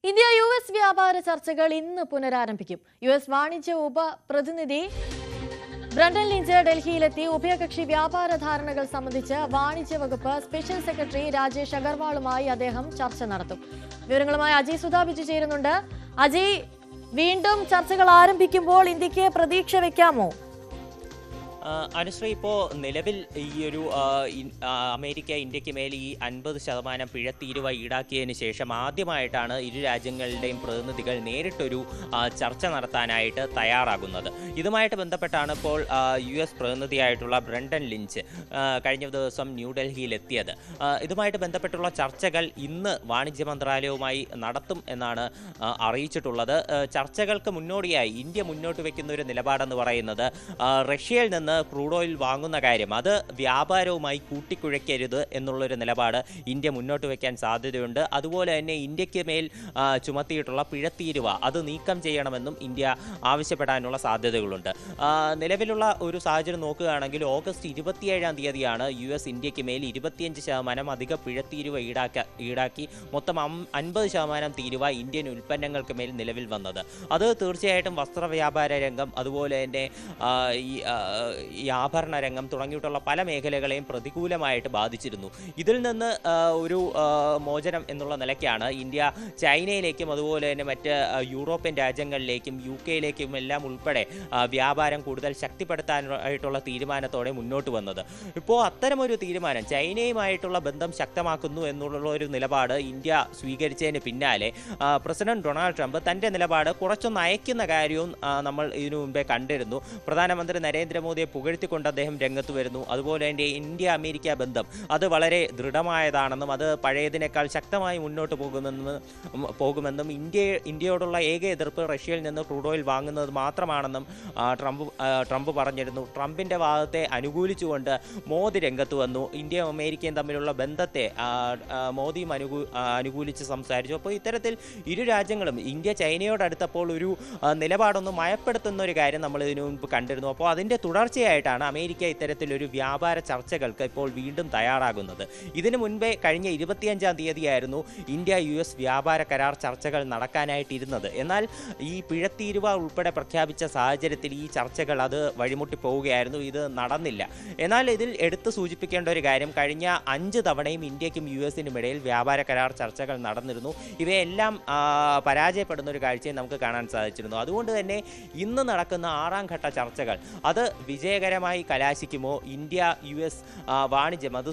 India US വ്യാപാര ചർച്ചകൾ ഇന്ന് പുനരാരംഭിക്കും. US വാണിജ്യ ഉപപ്രതിനിധി ബ്രണ്ടൻ ലിഞ്ച് ഡൽഹിയിലെത്തി ഉഭയകക്ഷി വ്യാപാര ധാരണകൾ സംബന്ധിച്ച് വാണിജ്യ വകുപ്പ് സ്പെഷ്യൽ സെക്രട്ടറി രാജേഷ് അഗർവാളുമായി അദ്ദേഹം ചർച്ച നടത്തും. വിവരങ്ങളുമായി അജയ് സുധാബിജു ചേരുന്നുണ്ട്. അജയ്, വീണ്ടും ചർച്ചകൾ ആരംഭിക്കുമ്പോൾ ഇന്ത്യക്ക് പ്രതീക്ഷ വെക്കാമോ? അനുശ്രീ, ഇപ്പോൾ നിലവിൽ ഈ ഒരു അമേരിക്ക ഇന്ത്യക്ക് മേൽ ഈ 50% പിഴത്തീരുവ ഈടാക്കിയതിന് ശേഷം ആദ്യമായിട്ടാണ് ഇരു രാജ്യങ്ങളുടെയും പ്രതിനിധികൾ നേരിട്ടൊരു ചർച്ച നടത്താനായിട്ട് തയ്യാറാകുന്നത്. ഇതുമായിട്ട് ബന്ധപ്പെട്ടാണ് ഇപ്പോൾ US പ്രതിനിധിയായിട്ടുള്ള ബ്രണ്ടൻ ലിഞ്ച് കഴിഞ്ഞ ദിവസം ന്യൂഡൽഹിയിൽ എത്തിയത്. ഇതുമായിട്ട് ബന്ധപ്പെട്ടുള്ള ചർച്ചകൾ ഇന്ന് വാണിജ്യ മന്ത്രാലയവുമായി നടത്തും എന്നാണ് അറിയിച്ചിട്ടുള്ളത്. ചർച്ചകൾക്ക് മുന്നോടിയായി ഇന്ത്യ മുന്നോട്ട് വയ്ക്കുന്ന ഒരു നിലപാടെന്ന് പറയുന്നത് റഷ്യയിൽ നിന്ന് ക്രൂഡ് ഓയിൽ വാങ്ങുന്ന കാര്യം അത് വ്യാപാരവുമായി കൂട്ടിക്കുഴയ്ക്കരുത് എന്നുള്ളൊരു നിലപാട് ഇന്ത്യ മുന്നോട്ട് വയ്ക്കാൻ സാധ്യതയുണ്ട്. അതുപോലെ തന്നെ ഇന്ത്യക്ക് മേൽ ചുമത്തിയിട്ടുള്ള പിഴത്തീരുവ അത് നീക്കം ചെയ്യണമെന്നും ഇന്ത്യ ആവശ്യപ്പെടാനുള്ള സാധ്യതകളുണ്ട്. നിലവിലുള്ള ഒരു സാഹചര്യം നോക്കുകയാണെങ്കിൽ ഓഗസ്റ്റ് 27 US ഇന്ത്യക്ക് മേൽ 25% അധിക പിഴത്തീരുവ ഈടാക്കി മൊത്തം 50% തീരുവ ഇന്ത്യൻ ഉൽപ്പന്നങ്ങൾക്ക് മേൽ നിലവിൽ വന്നത്. അത് തീർച്ചയായിട്ടും വസ്ത്രവ്യാപാര രംഗം, അതുപോലെ തന്നെ ഈ ആഭരണ രംഗം തുടങ്ങിയിട്ടുള്ള പല മേഖലകളെയും പ്രതികൂലമായിട്ട് ബാധിച്ചിരുന്നു. ഇതിൽ നിന്ന് ഒരു മോചനം എന്നുള്ള നിലയ്ക്കാണ് ഇന്ത്യ ചൈനയിലേക്കും അതുപോലെ തന്നെ മറ്റ് യൂറോപ്യൻ രാജ്യങ്ങളിലേക്കും UK-യിലേക്കും എല്ലാം ഉൾപ്പെടെ വ്യാപാരം കൂടുതൽ ശക്തിപ്പെടുത്താനായിട്ടുള്ള തീരുമാനത്തോടെ മുന്നോട്ട് വന്നത്. ഇപ്പോൾ അത്തരമൊരു തീരുമാനം ചൈനയുമായിട്ടുള്ള ബന്ധം ശക്തമാക്കുന്നു എന്നുള്ള ഒരു നിലപാട് ഇന്ത്യ സ്വീകരിച്ചതിന് പിന്നാലെ പ്രസിഡന്റ് ഡൊണാൾഡ് ട്രംപ് തൻ്റെ നിലപാട് കുറച്ചൊന്ന് അയക്കുന്ന കാര്യവും നമ്മൾ ഇതിനു മുമ്പേ കണ്ടിരുന്നു. പ്രധാനമന്ത്രി നരേന്ദ്രമോദിയെ പുകഴ്ത്തിക്കൊണ്ട് അദ്ദേഹം രംഗത്ത് വരുന്നു. അതുപോലെ തന്നെ ഇന്ത്യ അമേരിക്ക ബന്ധം അത് വളരെ ദൃഢമായതാണെന്നും അത് പഴയതിനേക്കാൾ ശക്തമായി മുന്നോട്ട് പോകുമെന്നും ഇന്ത്യയോടുള്ള ഏക എതിർപ്പ് റഷ്യയിൽ നിന്ന് ക്രൂഡ് ഓയിൽ വാങ്ങുന്നത് മാത്രമാണെന്നും ട്രംപ് പറഞ്ഞിരുന്നു. ട്രംപിൻ്റെ വാദത്തെ അനുകൂലിച്ചുകൊണ്ട് മോദി രംഗത്ത് വന്നു. ഇന്ത്യയും അമേരിക്കയും തമ്മിലുള്ള ബന്ധത്തെ മോദിയും അനുകൂലിച്ച് സംസാരിച്ചു. അപ്പോൾ ഇത്തരത്തിൽ ഇരു രാജ്യങ്ങളും ഇന്ത്യ ചൈനയോടടുത്തപ്പോൾ ഒരു നിലപാടൊന്ന് മയപ്പെടുത്തുന്ന ഒരു കാര്യം നമ്മൾ ഇതിനു മുമ്പ് കണ്ടിരുന്നു. അപ്പോൾ അതിൻ്റെ തുടർച്ചയായിട്ടാണ് അമേരിക്ക ഇത്തരത്തിലൊരു വ്യാപാര ചർച്ചകൾക്ക് ഇപ്പോൾ വീണ്ടും തയ്യാറാകുന്നത്. ഇതിനു മുൻപേ കഴിഞ്ഞ 25 ഇന്ത്യ US വ്യാപാര കരാർ ചർച്ചകൾ നടക്കാനായിട്ടിരുന്നത്. എന്നാൽ ഈ പിഴത്തീരുവ ഉൾപ്പെടെ പ്രഖ്യാപിച്ച സാഹചര്യത്തിൽ ഈ ചർച്ചകൾ അത് വഴിമുട്ടി പോവുകയായിരുന്നു. ഇത് നടന്നില്ല. എന്നാൽ ഇതിൽ എടുത്തു സൂചിപ്പിക്കേണ്ട ഒരു കാര്യം, കഴിഞ്ഞ 5 തവണയും ഇന്ത്യക്കും US-നും ഇടയിൽ വ്യാപാര കരാർ ചർച്ചകൾ നടന്നിരുന്നു. ഇവയെല്ലാം പരാജയപ്പെടുന്ന ഒരു കാഴ്ചയും നമുക്ക് കാണാൻ സാധിച്ചിരുന്നു. അതുകൊണ്ട് തന്നെ ഇന്ന് നടക്കുന്ന 6ാം ഘട്ട ചർച്ചകൾ അത് വിജയകരമായി കലാശിക്കുമോ, ഇന്ത്യ US വാണിജ്യം അത്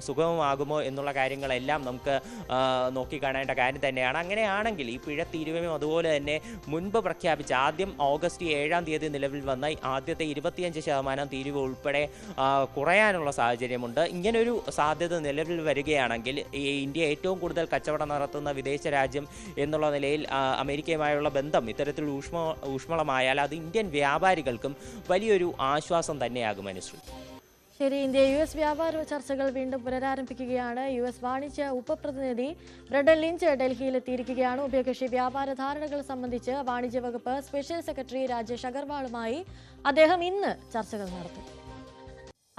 സുഗമമാകുമോ എന്നുള്ള കാര്യങ്ങളെല്ലാം നമുക്ക് നോക്കിക്കാണേണ്ട കാര്യം തന്നെയാണ്. അങ്ങനെയാണെങ്കിൽ ഈ പിഴത്തീരുവയും അതുപോലെ തന്നെ മുൻപ് പ്രഖ്യാപിച്ച ആദ്യം ഓഗസ്റ്റ് 7 നിലവിൽ വന്ന ആദ്യത്തെ 25% തീരുവ ഉൾപ്പെടെ കുറയാനുള്ള സാഹചര്യമുണ്ട്. ഇങ്ങനൊരു സാധ്യത നിലവിൽ വരികയാണെങ്കിൽ ഇന്ത്യ ഏറ്റവും കൂടുതൽ കച്ചവടം നടത്തുന്ന വിദേശ രാജ്യം എന്നുള്ള നിലയിൽ അമേരിക്കയുമായുള്ള ബന്ധം ഇത്തരത്തിൽ ഊഷ്മളമായാൽ അത് ഇന്ത്യൻ വ്യാപാരികൾക്കും വലിയൊരു ആശ്വാസം തന്നെയാകും. അനുശ്രീ, ശരി. ഇന്ത്യ US വ്യാപാര ചർച്ചകൾ വീണ്ടും പുനരാരംഭിക്കുകയാണ്. US വാണിജ്യ ഉപപ്രതിനിധി ബ്രണ്ടൻ ലിഞ്ച് ഡൽഹിയിലെത്തിയിരിക്കുകയാണ്. ഉഭയകക്ഷി വ്യാപാര ധാരണകൾ സംബന്ധിച്ച് വാണിജ്യ വകുപ്പ് സ്പെഷ്യൽ സെക്രട്ടറി രാജേഷ് അഗർവാളുമായി അദ്ദേഹം ഇന്ന് ചർച്ചകൾ നടത്തും.